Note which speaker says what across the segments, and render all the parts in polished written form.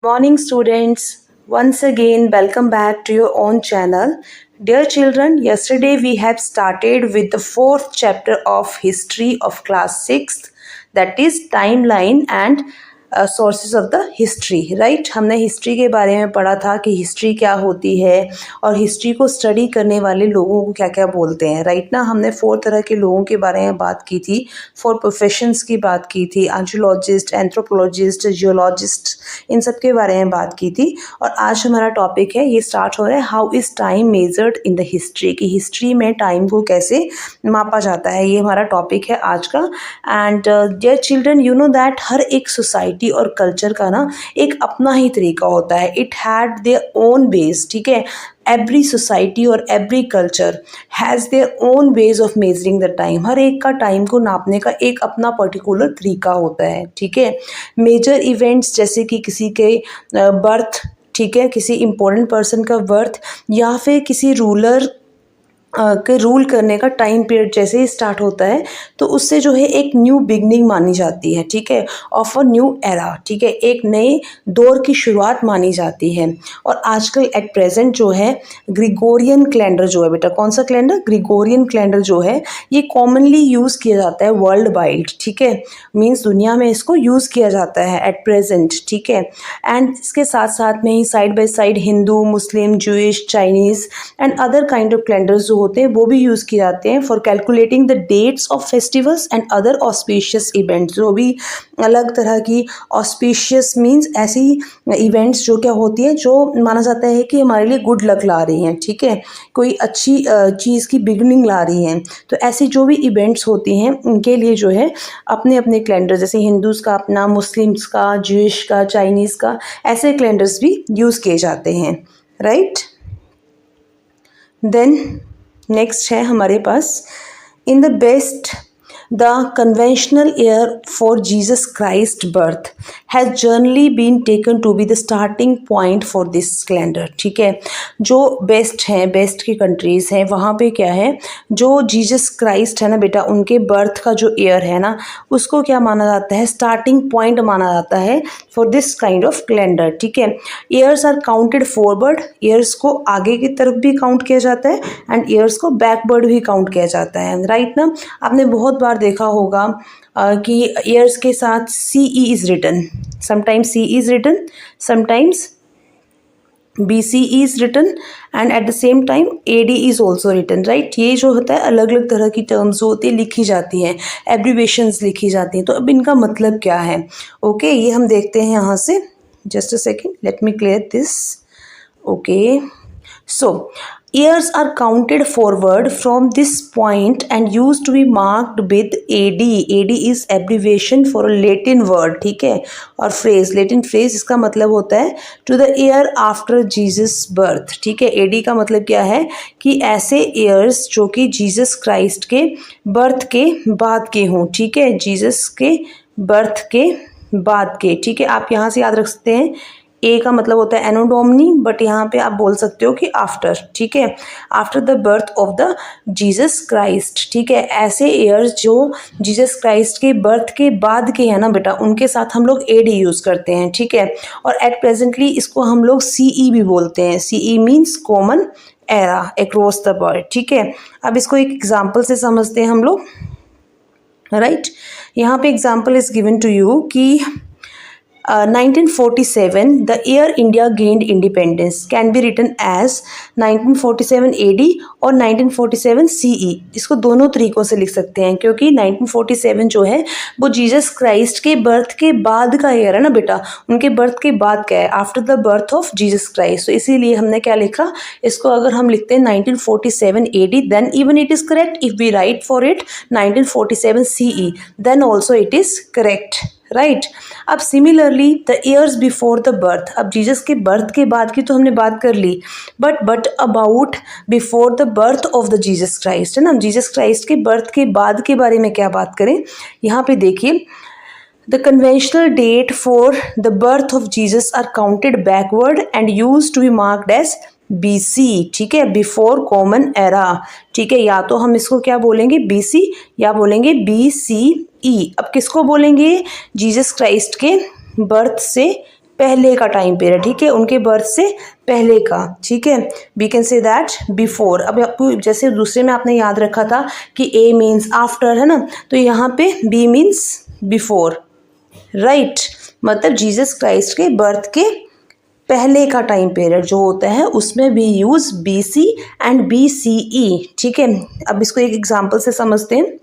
Speaker 1: Morning, students. Once again, welcome back to your own channel. Dear children, yesterday we have started with the fourth chapter of history of class 6th, that is timeline and sources of the history, right? हमने history के बारे में पढ़ा था कि history क्या होती है और हिस्ट्री को स्टडी करने वाले लोगों को क्या क्या बोलते हैं, राइट ना। हमने 4 तरह के लोगों के बारे में बात की थी, 4 प्रोफेशंस की बात की थी, आर्कियोलॉजिस्ट, एंथ्रोपोलॉजिस्ट, जियोलॉजिस्ट, इन सब के बारे में बात की थी। और आज हमारा टॉपिक है, ये स्टार्ट हो रहा है, how is time measured in the history, कि हिस्ट्री में टाइम को कैसे मापा जाता है, ये हमारा टॉपिक है आज का। And dear children, you know that हर एक सोसाइटी और कल्चर का ना एक अपना ही तरीका होता है। It had their own base, ठीक है। एवरी सोसाइटी और every culture has their own ways of measuring the time. हर एक का टाइम को नापने का एक अपना पर्टिकुलर तरीका होता है, ठीक है। मेजर इवेंट्स जैसे कि किसी के बर्थ, ठीक है, किसी इम्पोर्टेंट पर्सन का बर्थ या फिर किसी रूलर के रूल करने का टाइम पीरियड जैसे ही स्टार्ट होता है तो उससे जो है एक न्यू बिगनिंग मानी जाती है, ठीक है, ऑफ अ न्यू एरा, ठीक है, एक नए दौर की शुरुआत मानी जाती है। और आजकल एट प्रेजेंट जो है ग्रिगोरियन कैलेंडर जो है, बेटा कौन सा कैलेंडर, ग्रिगोरियन कैलेंडर जो है ये कॉमनली यूज़ किया जाता है वर्ल्ड वाइड, ठीक है, मीन्स दुनिया में इसको यूज़ किया जाता है एट प्रेजेंट, ठीक है। एंड इसके साथ साथ में ही side by side Hindu, Muslim, Jewish, Chinese and other kind of calendars जो होते हैं वो भी यूज़ किए जाते हैं for calculating the dates of festivals and other auspicious events. जो भी अलग तरह की ऑस्पिशियस मीन्स ऐसी इवेंट्स जो क्या होती हैं जो माना जाता है कि हमारे लिए गुड लक ला रही हैं, ठीक है, कोई अच्छी चीज़ की बिगनिंग ला रही हैं। तो ऐसी जो भी इवेंट्स होती हैं उनके लिए जो है अपने अपने कैलेंडर, जैसे हिंदूज़ का अपना, मुस्लिम्स का, ज्यूइश का, चाइनीज़ का, ऐसे कैलेंडर्स भी यूज़ किए जाते हैं, राइट। देन नेक्स्ट है हमारे पास, in the west the conventional year for Jesus Christ birth has generally been taken to be the starting point for this calendar, ठीक है। जो बेस्ट हैं, बेस्ट की कंट्रीज़ हैं, वहाँ पे क्या है, जो जीसस क्राइस्ट है ना बेटा, उनके बर्थ का जो ईयर है ना उसको क्या माना जाता है, स्टार्टिंग पॉइंट माना जाता है for this kind of calendar, ठीक है। Years are counted forward, years को आगे की तरफ भी काउंट किया जाता है एंड ईयर्स को बैकवर्ड भी काउंट किया जाता है, राइट ना। आपने बहुत बार देखा होगा कि ईयर्स के साथ CE is written, sometimes CE is written, sometimes BCE is written and at the same time AD is also written, right. ये जो होता है अलग अलग तरह की टर्म्स जो होती है लिखी जाती हैं, एब्रीवेशंस लिखी जाती हैं। तो अब इनका मतलब क्या है, ओके, ये हम देखते हैं यहाँ से। Just a second, let me clear this, okay. So, years are counted forward from this point and used to be marked with AD. AD is abbreviation for a Latin word, ठीक है, और phrase, Latin phrase इसका मतलब होता है to the year after Jesus birth, ठीक है। AD का मतलब क्या है कि ऐसे years जो कि जीसस क्राइस्ट के बर्थ के बाद के हों, ठीक है, जीसस के बर्थ के बाद के, ठीक है। आप यहाँ से याद रख सकते हैं, ए का मतलब होता है एनो डोमिनी, बट यहाँ पे आप बोल सकते हो कि आफ्टर, ठीक है, after the birth of the Jesus Christ, ठीक है। ऐसे ईयर्स जो जीसस क्राइस्ट के बर्थ के बाद के हैं ना बेटा, उनके साथ हम लोग AD यूज़ करते हैं, ठीक है। और एट प्रेजेंटली इसको हम लोग CE भी बोलते हैं। CE means common era across the world, ठीक है। अब इसको एक एग्जाम्पल से समझते हैं हम लोग, राइट। यहाँ पे example is given to you कि 1947, the year India gained independence, can be written as 1947 AD और 1947 CE। इसको दोनों तरीक़ों से लिख सकते हैं क्योंकि 1947 जो है वो जीसस क्राइस्ट के बर्थ के बाद का ईयर है ना बेटा, उनके बर्थ के बाद क्या है, after the birth of Jesus Christ. तो इसीलिए हमने क्या लिखा, इसको अगर हम लिखते हैं 1947 AD, then even it is correct. If we write for it 1947 CE, then also it is correct, right. अब similarly the years before the birth, अब जीसस के बर्थ के बाद की तो हमने बात कर ली, but about before the birth of the Jesus Christ, है ना, जीसस क्राइस्ट के बर्थ के बाद के बारे में क्या बात करें। यहाँ पे देखिए, the conventional date for the birth of Jesus are counted backward and use to be marked as BC, ठीक है, बिफोर कॉमन एरा, ठीक है। या तो हम इसको क्या बोलेंगे BC या बोलेंगे BCE। अब किसको बोलेंगे, जीसस क्राइस्ट के बर्थ से पहले का टाइम पीरियड, ठीक है, उनके बर्थ से पहले का, ठीक है, we can say that before. अब आपको जैसे दूसरे में आपने याद रखा था कि ए मीन्स आफ्टर, है ना, तो यहाँ पे बी मीन्स बिफोर, राइट, मतलब जीसस क्राइस्ट के बर्थ के पहले का टाइम पीरियड जो होता है उसमें we use BC and BCE, ठीक है। अब इसको एक एग्जांपल से समझते हैं।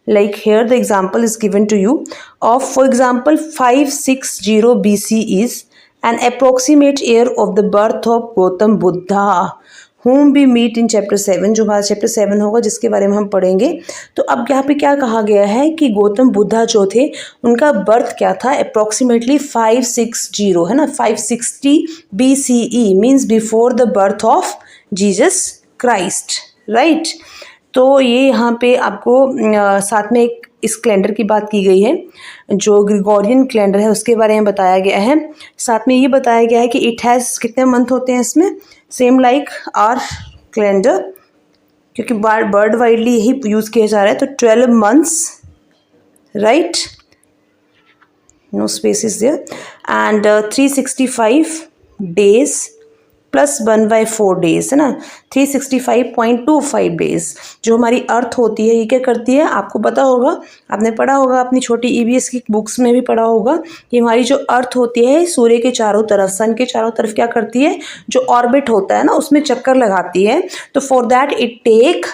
Speaker 1: Like here the example is given to you of, for example, 560 BC is an approximate year of the birth of Gautam Buddha whom we meet in chapter 7, जो हमारा चैप्टर 7 होगा जिसके बारे में हम पढ़ेंगे। तो अब यहाँ पे क्या कहा गया है कि गौतम बुद्धा जो थे उनका बर्थ क्या था, अप्रोक्सीमेटली 560, है ना, 560 BCE means before the birth of Jesus Christ, right. तो ये यहाँ पे आपको साथ में एक इस कैलेंडर की बात की गई है जो ग्रिगोरियन कैलेंडर है उसके बारे में बताया गया है। साथ में ये बताया गया है कि इट हैज़ कितने मंथ होते हैं इसमें, सेम लाइक आवर कैलेंडर, क्योंकि वर्ल्ड वाइडली यही यूज़ किया जा रहा है। तो 12 months, right, no spaces there, and 365 days plus 1/4 days, है ना, 365.25 डेज। जो हमारी अर्थ होती है ये क्या करती है, आपको पता होगा, आपने पढ़ा होगा अपनी छोटी EVS की बुक्स में भी पढ़ा होगा कि हमारी जो अर्थ होती है सूर्य के चारों तरफ, सन के चारों तरफ क्या करती है, जो ऑर्बिट होता है ना उसमें चक्कर लगाती है। तो फॉर दैट इट टेक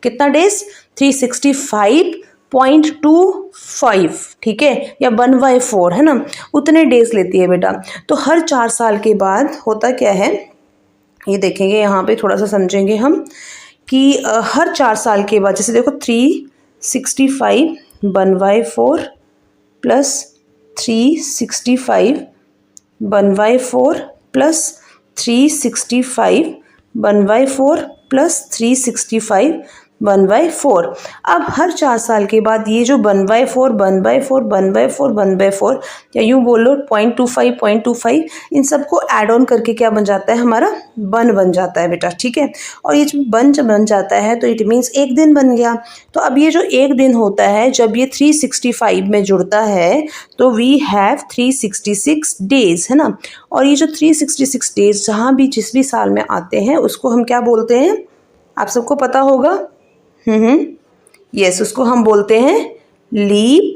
Speaker 1: कितना डेज, 365.25, ठीक है, या 1/4, है ना, उतने डेज लेती है बेटा। तो हर 4 साल के बाद होता क्या है ये देखेंगे, यहाँ पे थोड़ा सा समझेंगे हम कि हर 4 साल के बाद, जैसे देखो 365 1/4 प्लस 365 1/4 प्लस 365 1/4 प्लस 365 1/4। अब हर 4 साल के बाद ये जो 1/4 1/4 1/4 1/4 या यूँ बोलो 0.25 इन सबको ऐड ऑन करके क्या बन जाता है, हमारा 1 बन जाता है बेटा, ठीक है। और ये जब बन जाता है तो इट मीन्स एक दिन बन गया। तो अब ये जो एक दिन होता है जब ये 365 में जुड़ता है तो वी हैव 366 डेज, है ना। और ये जो 366 डेज जहाँ भी जिस भी साल में आते हैं उसको हम क्या बोलते हैं, आप सबको पता होगा, यस, उसको हम बोलते हैं लीप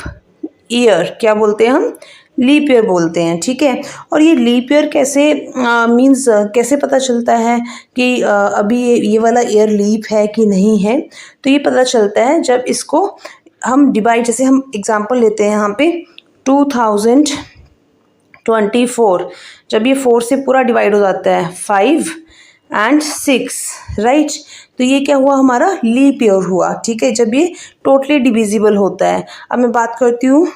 Speaker 1: ईयर। क्या बोलते हैं हम, लीप ईयर बोलते हैं, ठीक है। और ये लीप ईयर कैसे मीन्स कैसे पता चलता है कि अभी ये वाला ईयर लीप है कि नहीं है, तो ये पता चलता है जब इसको हम डिवाइड, जैसे हम एग्जांपल लेते हैं यहाँ पे 2024, जब ये 4 से पूरा डिवाइड हो जाता है 5 and 6, राइट, तो ये क्या हुआ, हमारा लीप ईयर हुआ, ठीक है, जब ये टोटली डिविजिबल होता है। अब मैं बात करती हूँ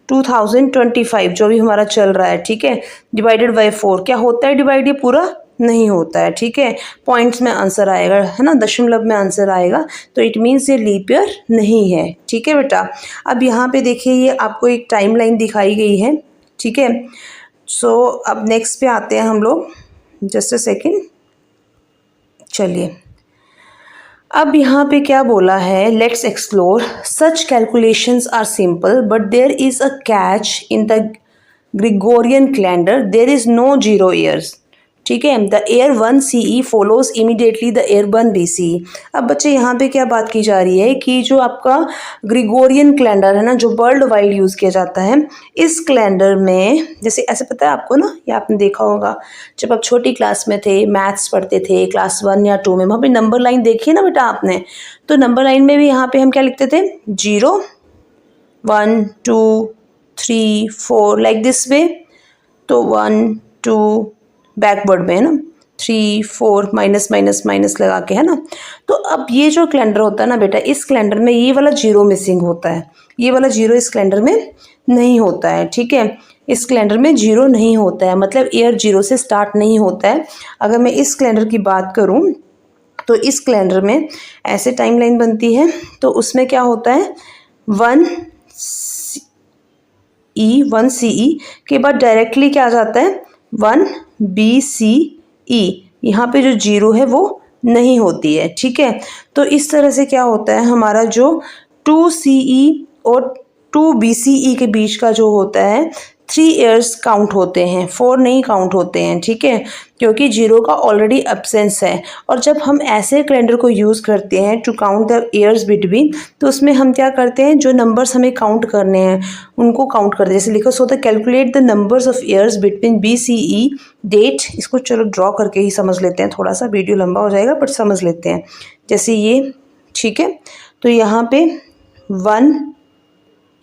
Speaker 1: 2025 जो भी हमारा चल रहा है, ठीक है, डिवाइडेड बाय 4 क्या होता है, डिवाइड ये पूरा नहीं होता है, ठीक है, पॉइंट्स में आंसर आएगा, है ना, दशमलव में आंसर आएगा, तो इट मीन्स ये लीप ईयर नहीं है, ठीक है बेटा। अब यहाँ पे देखिए ये आपको एक टाइम लाइन दिखाई गई है, ठीक है। सो अब नेक्स्ट पे आते हैं हम लोग, जस्ट अ सेकेंड, चलिए अब यहाँ पे क्या बोला है, let's explore, such calculations are simple but there is a catch in the Gregorian calendar, there is no 0 years, ठीक है। The year 1 CE follows immediately the year 1 BCE। अब बच्चे यहाँ पे क्या बात की जा रही है कि जो आपका ग्रिगोरियन कैलेंडर है ना, जो वर्ल्ड वाइड यूज़ किया जाता है, इस कैलेंडर में जैसे ऐसे पता है आपको ना, ये आपने देखा होगा जब आप छोटी क्लास में थे, मैथ्स पढ़ते थे क्लास 1 या 2 में, वहाँ पे नंबर लाइन देखी है ना बेटा आपने, तो नंबर लाइन में भी यहाँ पे हम क्या लिखते थे, 0 1 2 3 4 लाइक दिस वे। तो 1 2 बैकवर्ड में, है ना, 3 4 माइनस माइनस माइनस लगा के, है ना। तो अब ये जो कैलेंडर होता है ना बेटा, इस कैलेंडर में ये वाला 0 मिसिंग होता है, ये वाला 0 इस कैलेंडर में नहीं होता है, ठीक है, इस कैलेंडर में 0 नहीं होता है, मतलब ईयर 0 से स्टार्ट नहीं होता है। अगर मैं इस कैलेंडर की बात करूँ तो इस कैलेंडर में ऐसे टाइमलाइन बनती है, तो उसमें क्या होता है 1 CE के बाद डायरेक्टली क्या आ जाता है 1 BCE, यहाँ पे जो 0 है वो नहीं होती है, ठीक है। तो इस तरह से क्या होता है, हमारा जो 2 CE और 2 BCE के बीच का जो होता है 3 ईयर्स काउंट होते हैं, 4 नहीं काउंट होते हैं, ठीक है, क्योंकि 0 का ऑलरेडी एब्सेंस है। और जब हम ऐसे कैलेंडर को यूज़ करते हैं to count the years between, तो उसमें हम क्या करते हैं, जो नंबर्स हमें काउंट करने हैं उनको काउंट करते हैं। जैसे लिखो so the calculate the numbers of years between BCE date. इसको चलो ड्रॉ करके ही समझ लेते हैं, थोड़ा सा वीडियो लंबा हो जाएगा बट समझ लेते हैं। जैसे ये, ठीक है, तो यहाँ पे 1,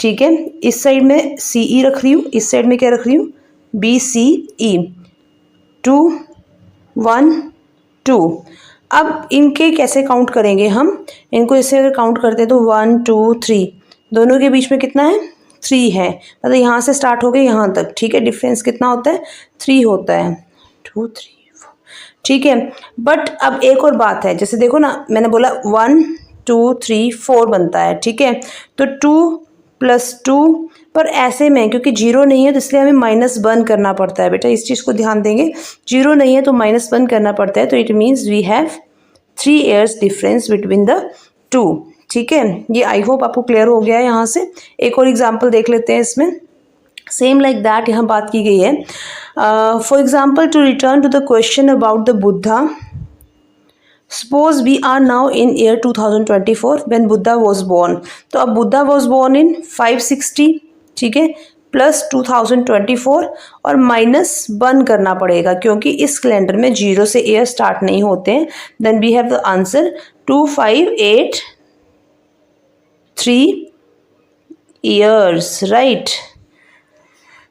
Speaker 1: ठीक है, इस साइड में CE रख रही हूँ, इस साइड में क्या रख रही हूँ, BCE, 2 1 2। अब इनके कैसे काउंट करेंगे हम, इनको इससे अगर काउंट करते हैं तो 1 2 3, दोनों के बीच में कितना है, 3 है, मतलब यहाँ से स्टार्ट हो गए यहाँ तक, ठीक है, डिफरेंस कितना होता है, 3 होता है, 2 3 4, ठीक है। बट अब एक और बात है, जैसे देखो ना, मैंने बोला 1 2 3 4 बनता है, ठीक है, तो 2 + 2, पर ऐसे में क्योंकि 0 नहीं है तो इसलिए हमें -1 करना पड़ता है। बेटा इस चीज़ को ध्यान देंगे, 0 नहीं है तो -1 करना पड़ता है, तो it means we have 3 years difference between the 2, ठीक है। ये आई होप आपको क्लियर हो गया है। यहाँ से एक और एग्जाम्पल देख लेते हैं इसमें, सेम लाइक दैट यहाँ बात की गई है। For example, to return to the question about the Buddha, Suppose we are now in year 2024 when Buddha was born. तो अब Buddha was born in 560, ठीक है, प्लस 2024 और -1 करना पड़ेगा क्योंकि इस कैलेंडर में 0 से ईयर स्टार्ट नहीं होते हैं। Then we have the answer 2583 years, right.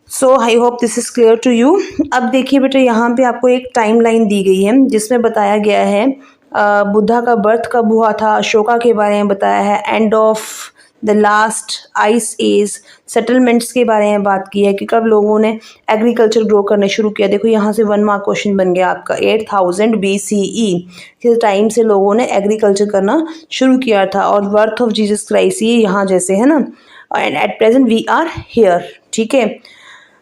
Speaker 1: So I hope this is clear to you. अब देखिए बेटा, यहाँ पे आपको एक टाइम लाइन दी गई है जिसमें बताया गया है बुद्धा का बर्थ कब हुआ था, अशोका के बारे में बताया है, end of the last ice age, settlements के बारे में बात की है कि कब लोगों ने एग्रीकल्चर ग्रो करने शुरू किया। देखो यहाँ से 1 मार्क क्वेश्चन बन गया आपका, 8000 BCE के टाइम से लोगों ने एग्रीकल्चर करना शुरू किया था। और बर्थ ऑफ जीसस क्राइस्ट ये यहाँ जैसे है ना, and at present we are here, ठीक है,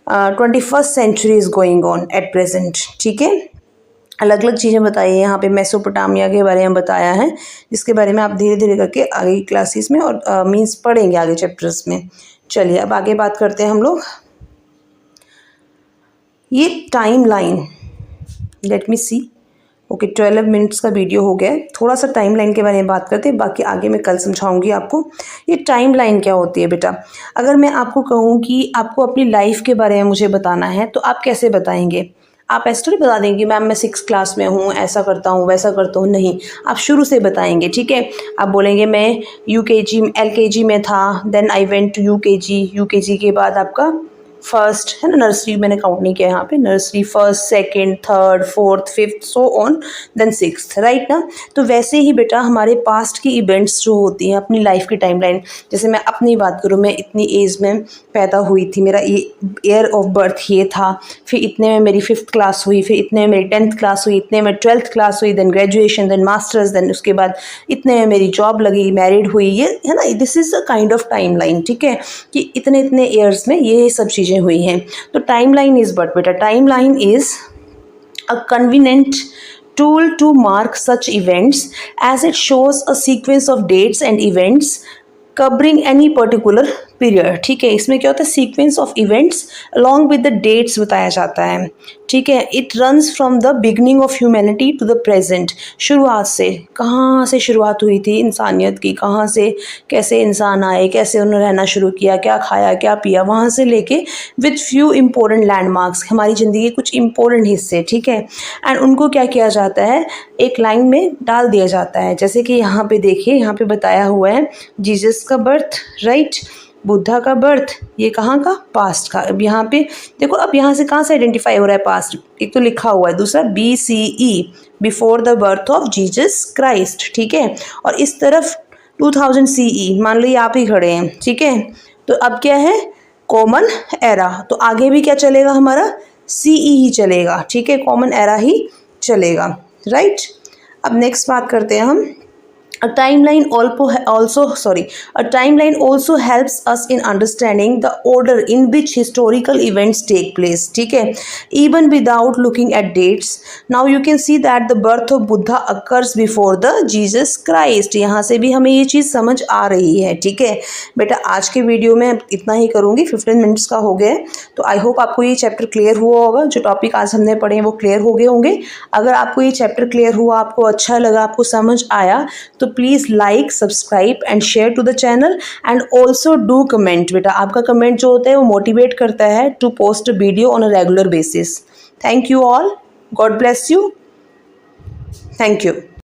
Speaker 1: 21st century is going on at present, ठीक है। अलग अलग चीज़ें बताई है यहाँ पे, मेसोपोटामिया के बारे में बताया है, जिसके बारे में आप धीरे धीरे करके आगे की क्लासेस में और मीन्स पढ़ेंगे आगे चैप्टर्स में। चलिए अब आगे बात करते हैं हम लोग। ये टाइम लाइन, लेट मी सी, ओके 12 मिनट्स का वीडियो हो गया है, थोड़ा सा टाइम लाइन के बारे में बात करते हैं, बाकी आगे मैं कल समझाऊंगी आपको। ये टाइम लाइन क्या होती है बेटा, अगर मैं आपको कहूँ कि आपको अपनी लाइफ के बारे में मुझे बताना है तो आप कैसे बताएंगे? आप ऐसे थोड़ी बता देंगे मैम मैं 6th क्लास में हूँ, ऐसा करता हूँ वैसा करता हूँ, नहीं, आप शुरू से बताएंगे, ठीक है। आप बोलेंगे मैं UKG LKG में था, then I went to UKG के बाद आपका फर्स्ट है ना, नर्सरी मैंने काउंट नहीं किया यहाँ पे, nursery, first, second, third, fourth, fifth, so on, then 6th, right ना। तो वैसे ही बेटा हमारे पास्ट की इवेंट्स जो होती हैं अपनी लाइफ की टाइमलाइन, जैसे मैं अपनी बात करूँ, मैं इतनी एज में पैदा हुई थी, मेरा ये ईयर ऑफ बर्थ ये था, फिर इतने में मेरी 5th क्लास हुई, फिर इतने में मेरी 10th क्लास हुई, इतने में 12th क्लास हुई, then graduation, then masters, then उसके बाद इतने में मेरी जॉब लगी, मैरिड हुई, ये है ना, this is a kind of time line, ठीक है, कि इतने इतने ईयर्स में ये सब चीज़ें हुई हैं। तो टाइम लाइन इज बट बेटा, time line is a convenient tool to mark such events as it shows a sequence of dates and events covering any particular period, ठीक है। इसमें क्या होता है, sequence of events along with the dates बताया जाता है, ठीक है। It runs from the beginning of humanity to the present, शुरुआत से, कहाँ से शुरुआत हुई थी इंसानियत की, कहाँ से कैसे इंसान आए, कैसे उन्होंने रहना शुरू किया, क्या खाया क्या पिया, वहाँ से लेके विद फ्यू इम्पोर्टेंट लैंडमार्क्स, हमारी ज़िंदगी के कुछ इम्पोर्टेंट हिस्से, ठीक है। एंड उनको क्या किया जाता है, एक लाइन में डाल दिया जाता है। जैसे कि यहाँ पे देखिए, यहाँ पे बताया हुआ है जीसस का बर्थ, राइट, बुद्धा का बर्थ, ये कहाँ का, पास्ट का। अब यहाँ पे देखो, अब यहाँ से कहाँ से आइडेंटिफाई हो रहा है पास्ट, एक तो लिखा हुआ है, दूसरा BCE, before the birth of Jesus Christ, ठीक है। और इस तरफ 2000 CE, मान लो ये आप ही खड़े हैं, ठीक है। तो अब क्या है, कॉमन एरा, तो आगे भी क्या चलेगा हमारा, CE ही चलेगा, ठीक है, कॉमन एरा ही चलेगा, राइट। अब नेक्स्ट बात करते हैं हम, A timeline also helps us in understanding the order in which historical events take place. ठीक है, even without looking at dates. Now you can see that the birth of Buddha occurs before the Jesus Christ. यहाँ से भी हमें ये चीज़ समझ आ रही है. ठीक है बेटा, आज के वीडियो में इतना ही करूँगी, 15 मिनट्स का हो गया है. तो आई होप आपको ये चैप्टर क्लियर हुआ होगा. जो टॉपिक आज हमने पढ़े हैं वो क्लियर हो गए होंगे. अगर आपको ये चैप्टर क्लियर हुआ, आपको अच्छा लगा, आपको समझ आया, तो please like, subscribe and share to the channel and also do comment. बेटा, आपका कमेंट जो होता है वो मोटिवेट करता है to post video on a regular basis. Thank you all. God bless you. Thank you.